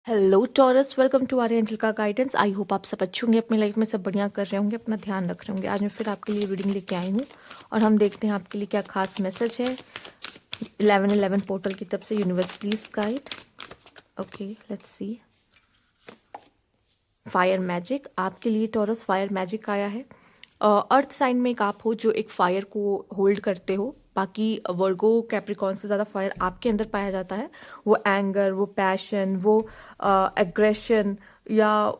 Hello Taurus, welcome to our angel का guidance. I hope आप सब अच्छे होंगे, अपनी लाइफ में सब बढ़िया कर रहे होंगे, अपना ध्यान रख रहे होंगे। आज मैं फिर आपके लिए रीडिंग लेके आई हूँ और हम देखते हैं आपके लिए क्या खास मैसेज है 1111 पोर्टल की तरफ से। Universe please guide. Okay, let's see. Fire magic आपके लिए टॉरस, फायर मैजिक आया है। अर्थ साइन में एक आप हो जो एक फायर को होल्ड करते हो। बाकी वर्गो कैप्रिकॉन से ज़्यादा फायर आपके अंदर पाया जाता है। वो एंगर, वो पैशन, वो एग्रेशन या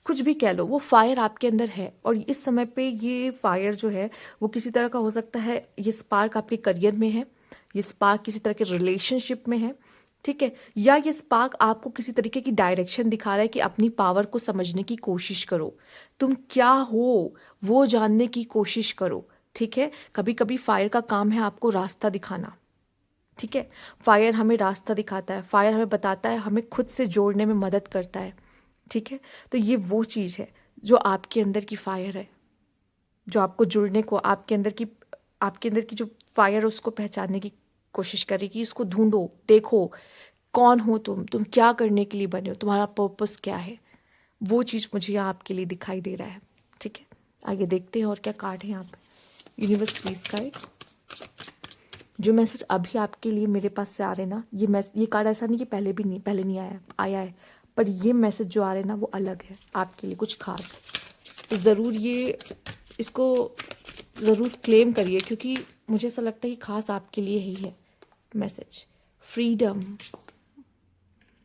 कुछ भी कह लो, वो फायर आपके अंदर है। और इस समय पे ये फायर जो है वो किसी तरह का हो सकता है। ये स्पार्क आपके करियर में है, ये स्पार्क किसी तरह के रिलेशनशिप में है, ठीक है। या ये स्पार्क आपको किसी तरीके की डायरेक्शन दिखा रहा है कि अपनी पावर को समझने की कोशिश करो, तुम क्या हो वो जानने की कोशिश करो, ठीक है। कभी कभी फायर का काम है आपको रास्ता दिखाना, ठीक है। फायर हमें रास्ता दिखाता है, फायर हमें बताता है, हमें खुद से जोड़ने में मदद करता है, ठीक है। तो ये वो चीज़ है जो आपके अंदर की फायर है, जो आपको जुड़ने को, आपके अंदर की जो फायर है उसको पहचानने की कोशिश करेगी। उसको ढूंढो, देखो कौन हो तुम क्या करने के लिए बने हो, तुम्हारा पर्पस क्या है। वो चीज़ मुझे यहाँ आपके लिए दिखाई दे रहा है, ठीक है। आगे देखते हैं और क्या कार्ड है यहाँ पे। Universe please guide. जो मैसेज अभी आपके लिए मेरे पास से आ रहे हैं ना, ये कार्ड ऐसा नहीं कि पहले नहीं आया है, पर ये मैसेज जो आ रहे हैं ना वो अलग है आपके लिए, कुछ खास। तो ज़रूर इसको ज़रूर क्लेम करिए, क्योंकि मुझे ऐसा लगता है कि खास आपके लिए ही है मैसेज। Freedom,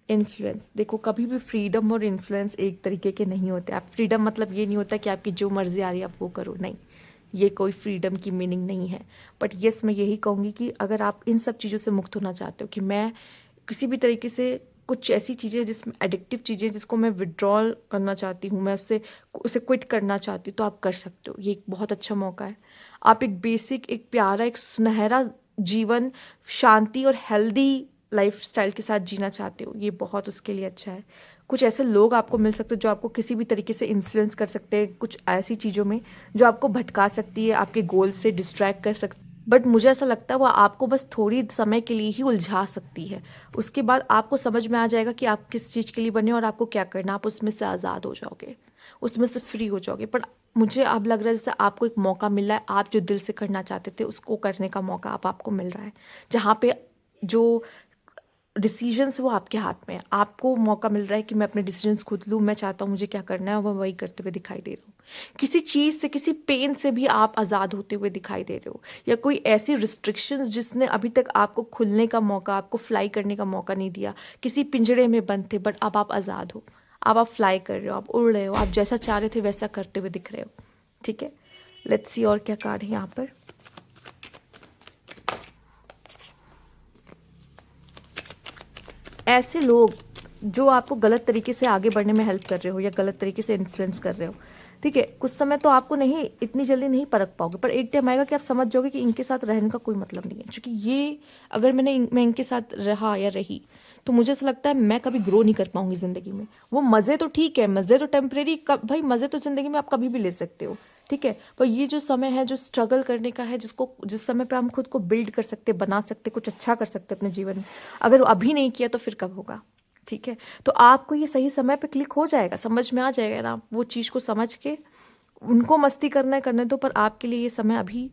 influence. देखो, कभी भी फ्रीडम और इन्फ्लुएंस एक तरीके के नहीं होते। आप फ्रीडम मतलब ये नहीं होता कि आपकी जो मर्जी आ रही है आप वो करो, नहीं, ये कोई फ्रीडम की मीनिंग नहीं है। बट यस, मैं यही कहूँगी कि अगर आप इन सब चीज़ों से मुक्त होना चाहते हो कि मैं किसी भी तरीके से, कुछ ऐसी चीज़ें जिसमें एडिक्टिव चीज़ें जिसको मैं विड्रॉल करना चाहती हूँ, मैं उसे क्विट करना चाहती हूँ, तो आप कर सकते हो। ये एक बहुत अच्छा मौका है। आप एक बेसिक, एक प्यारा, एक सुनहरा जीवन, शांति और हेल्दी लाइफस्टाइल के साथ जीना चाहते हो, ये बहुत उसके लिए अच्छा है। कुछ ऐसे लोग आपको मिल सकते हैं जो आपको किसी भी तरीके से इन्फ्लुएंस कर सकते हैं कुछ ऐसी चीज़ों में जो आपको भटका सकती है, आपके गोल से डिस्ट्रैक्ट कर सकती है। बट मुझे ऐसा लगता है वो आपको बस थोड़ी समय के लिए ही उलझा सकती है। उसके बाद आपको समझ में आ जाएगा कि आप किस चीज़ के लिए बने और आपको क्या करना। आप उसमें से आज़ाद हो जाओगे, उसमें से फ्री हो जाओगे। पर मुझे अब लग रहा है जैसे आपको एक मौका मिल रहा है, आप जो दिल से करना चाहते थे उसको करने का मौका अब आपको मिल रहा है, जहाँ पे जो डिसीजंस वो आपके हाथ में है। आपको मौका मिल रहा है कि मैं अपने डिसीजंस खुद लूँ, मैं चाहता हूँ मुझे क्या करना है, और मैं वही करते हुए दिखाई दे रहा हूँ। किसी चीज़ से, किसी पेन से भी आप आज़ाद होते हुए दिखाई दे रहे हो, या कोई ऐसी रिस्ट्रिक्शंस जिसने अभी तक आपको खुलने का मौका, आपको फ्लाई करने का मौका नहीं दिया। किसी पिंजड़े में बंद थे, बट अब आप आज़ाद हो, अब आप फ्लाई कर रहे हो, आप उड़ रहे हो, आप जैसा चाह रहे थे वैसा करते हुए दिख रहे हो, ठीक है। लेट्स सी और क्या कार्ड है यहाँ पर। ऐसे लोग जो आपको गलत तरीके से आगे बढ़ने में हेल्प कर रहे हो या गलत तरीके से इन्फ्लुएंस कर रहे हो, ठीक है। कुछ समय तो आपको नहीं, इतनी जल्दी नहीं परख पाओगे, पर एक टाइम आएगा कि आप समझ जाओगे कि इनके साथ रहने का कोई मतलब नहीं है। क्योंकि ये, अगर मैं इनके साथ रहा या रही तो मुझे ऐसा लगता है मैं कभी ग्रो नहीं कर पाऊंगी ज़िंदगी में। वो मज़े तो ठीक है, मज़े तो टेम्परेरी, भाई मज़े तो ज़िंदगी में आप कभी भी ले सकते हो, ठीक है। पर ये जो समय है जो स्ट्रगल करने का है, जिस समय पे हम खुद को बिल्ड कर सकते, बना सकते, कुछ अच्छा कर सकते अपने जीवन में, अगर वो अभी नहीं किया तो फिर कब होगा, ठीक है। तो आपको ये सही समय पे क्लिक हो जाएगा, समझ में आ जाएगा ना, वो चीज़ को समझ के उनको मस्ती करना है करने दो। पर आपके लिए ये समय अभी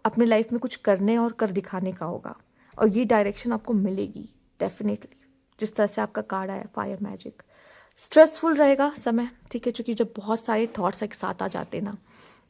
अपने लाइफ में कुछ करने और कर दिखाने का होगा, और ये डायरेक्शन आपको मिलेगी डेफिनेटली। जिस तरह से आपका कार्ड आया फायर मैजिक, स्ट्रेसफुल रहेगा समय, ठीक है, क्योंकि जब बहुत सारे थॉट्स एक साथ आ जाते हैं ना,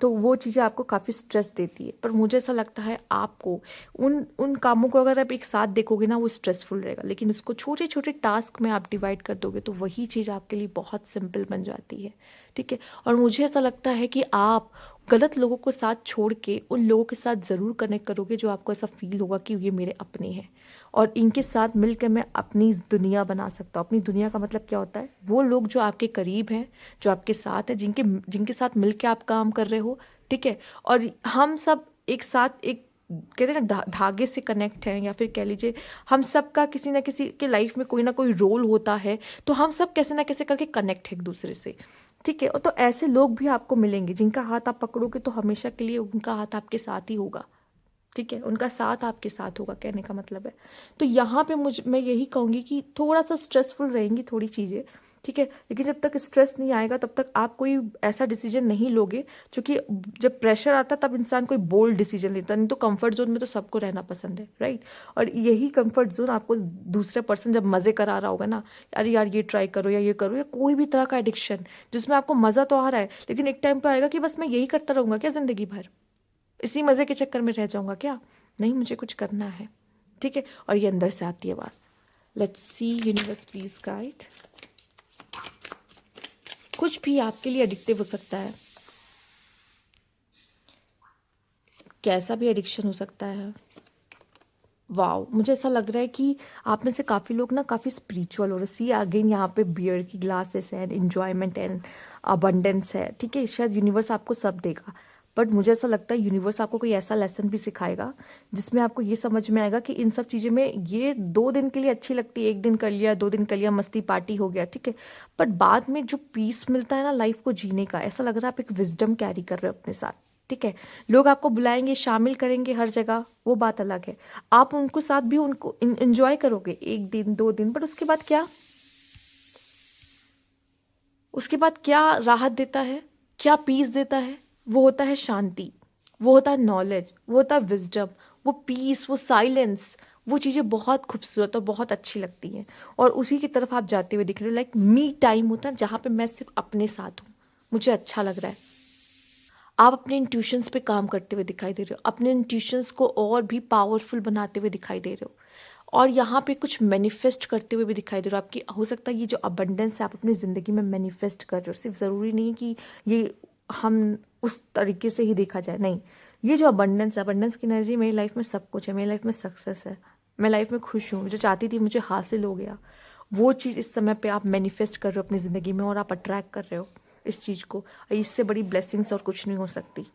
तो वो चीज़ें आपको काफ़ी स्ट्रेस देती है। पर मुझे ऐसा लगता है आपको उन उन कामों को अगर आप एक साथ देखोगे ना, वो स्ट्रेसफुल रहेगा, लेकिन उसको छोटे छोटे टास्क में आप डिवाइड कर दोगे तो वही चीज़ आपके लिए बहुत सिंपल बन जाती है, ठीक है। और मुझे ऐसा लगता है कि आप गलत लोगों को साथ छोड़ के उन लोगों के साथ ज़रूर कनेक्ट करोगे जो आपको ऐसा फील होगा कि ये मेरे अपने हैं, और इनके साथ मिलकर मैं अपनी दुनिया बना सकता हूँ। अपनी दुनिया का मतलब क्या होता है? वो लोग जो आपके करीब हैं, जो आपके साथ हैं, जिनके जिनके साथ मिलकर आप काम कर रहे हो, ठीक है। और हम सब एक साथ, एक कहते हैं ना धागे से कनेक्ट हैं, या फिर कह लीजिए हम सब का किसी ना किसी के लाइफ में कोई ना कोई रोल होता है, तो हम सब कैसे ना कैसे करके कनेक्ट है एक दूसरे से, ठीक है। और तो ऐसे लोग भी आपको मिलेंगे जिनका हाथ आप पकड़ोगे तो हमेशा के लिए उनका हाथ आपके साथ ही होगा, ठीक है, उनका साथ आपके साथ होगा, कहने का मतलब है। तो यहाँ पे मैं यही कहूँगी कि थोड़ा सा स्ट्रेसफुल रहेंगी थोड़ी चीज़ें, ठीक है, लेकिन जब तक स्ट्रेस नहीं आएगा तब तक आप कोई ऐसा डिसीजन नहीं लोगे, क्योंकि जब प्रेशर आता है तब इंसान कोई बोल्ड डिसीजन लेता है। नहीं तो कंफर्ट जोन में तो सबको रहना पसंद है, राइट। और यही कंफर्ट जोन आपको दूसरे पर्सन जब मज़े करा रहा होगा ना, अरे यार ये ट्राई करो या ये करो, या कोई भी तरह का एडिक्शन जिसमें आपको मज़ा तो आ रहा है, लेकिन एक टाइम पर आएगा कि बस मैं यही करता रहूँगा क्या ज़िंदगी भर, इसी मज़े के चक्कर में रह जाऊँगा क्या, नहीं मुझे कुछ करना है, ठीक है। और ये अंदर से आती है आवाज़। Let's see universe please guide. कुछ भी आपके लिए एडिक्टिव हो सकता है, कैसा भी एडिक्शन हो सकता है। वाओ, मुझे ऐसा लग रहा है कि आप में से काफ़ी लोग ना काफ़ी स्पिरिचुअल हो रहे। सी अगेन यहाँ पे बियर की glasses and enjoyment and abundance है, ठीक है। शायद यूनिवर्स आपको सब देगा, बट मुझे ऐसा लगता है यूनिवर्स आपको कोई ऐसा लेसन भी सिखाएगा जिसमें आपको ये समझ में आएगा कि इन सब चीज़ों में ये 2 दिन के लिए अच्छी लगती है, 1 दिन कर लिया, 2 दिन कर लिया, मस्ती पार्टी हो गया, ठीक है। बट बाद में जो पीस मिलता है ना लाइफ को जीने का, ऐसा लग रहा है आप एक विजडम कैरी कर रहे हो अपने साथ, ठीक है। लोग आपको बुलाएंगे, शामिल करेंगे हर जगह, वो बात अलग है। आप उनको साथ भी उनको एंजॉय करोगे 1 दिन 2 दिन, बट उसके बाद क्या, उसके बाद क्या राहत देता है, क्या पीस देता है, वो होता है शांति, वो होता है नॉलेज, वो होता है विजडम, वो पीस, वो साइलेंस, वो चीज़ें बहुत खूबसूरत और बहुत अच्छी लगती हैं। और उसी की तरफ आप जाते हुए दिख रहे हो। लाइक मी टाइम होता है जहाँ पे मैं सिर्फ अपने साथ हूँ, मुझे अच्छा लग रहा है। आप अपने इंट्यूशंस पे काम करते हुए दिखाई दे रहे हो, अपने इंट्यूशंस को और भी पावरफुल बनाते हुए दिखाई दे रहे हो, और यहाँ पे कुछ मैनिफेस्ट करते हुए भी दिखाई दे रहे हो। आपकी हो सकता है ये जो अबंडेंस है आप अपनी ज़िंदगी में मैनिफेस्ट कर रहे हो। सिर्फ ज़रूरी नहीं कि ये हम उस तरीके से ही देखा जाए, नहीं, ये जो अबंडेंस है, अबंडेंस की एनर्जी, मेरी लाइफ में सब कुछ है, मेरी लाइफ में सक्सेस है, मैं लाइफ में खुश हूँ, जो चाहती थी मुझे हासिल हो गया, वो चीज़ इस समय पे आप मैनिफेस्ट कर रहे हो अपनी ज़िंदगी में, और आप अट्रैक्ट कर रहे हो इस चीज़ को। इससे बड़ी ब्लेसिंग्स और कुछ नहीं हो सकती,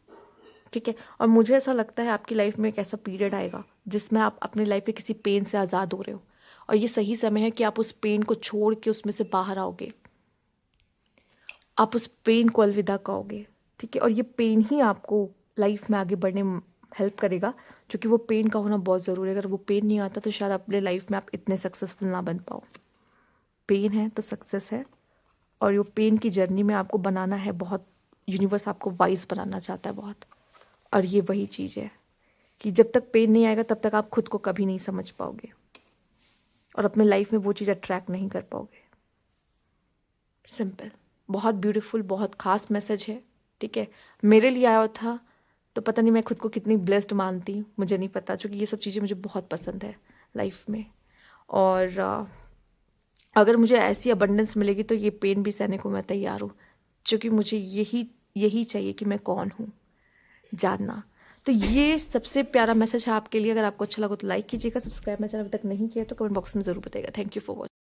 ठीक है। और मुझे ऐसा लगता है आपकी लाइफ में एक ऐसा पीरियड आएगा जिसमें आप अपनी लाइफ के किसी पेन से आज़ाद हो रहे हो, और ये सही समय है कि आप उस पेन को छोड़ के उसमें से बाहर आओगे, आप उस पेन को अलविदा कहोगे, ठीक है। और ये पेन ही आपको लाइफ में आगे बढ़ने में हेल्प करेगा, क्योंकि वो पेन का होना बहुत ज़रूरी है। अगर वो पेन नहीं आता तो शायद अपने लाइफ में आप इतने सक्सेसफुल ना बन पाओ। पेन है तो सक्सेस है, और ये पेन की जर्नी में आपको बनाना है बहुत, यूनिवर्स आपको वाइज बनाना चाहता है बहुत। और ये वही चीज़ है कि जब तक पेन नहीं आएगा तब तक आप खुद को कभी नहीं समझ पाओगे, और अपने लाइफ में वो चीज़ अट्रैक्ट नहीं कर पाओगे। सिंपल, बहुत ब्यूटीफुल, बहुत खास मैसेज है, ठीक है। मेरे लिए आया था तो पता नहीं मैं खुद को कितनी ब्लेस्ड मानती हूँ, मुझे नहीं पता, क्योंकि ये सब चीज़ें मुझे बहुत पसंद है लाइफ में। और अगर मुझे ऐसी अबंडेंस मिलेगी तो ये पेन भी सहने को मैं तैयार हूँ, क्योंकि मुझे यही यही चाहिए कि मैं कौन हूँ जानना। तो ये सबसे प्यारा मैसेज है आपके लिए। अगर आपको अच्छा लगा तो लाइक कीजिएगा, सब्सक्राइब मेरा चैनल अभी तक नहीं किया तो कमेंट बॉक्स में ज़रूर बताइएगा। Thank you for watching.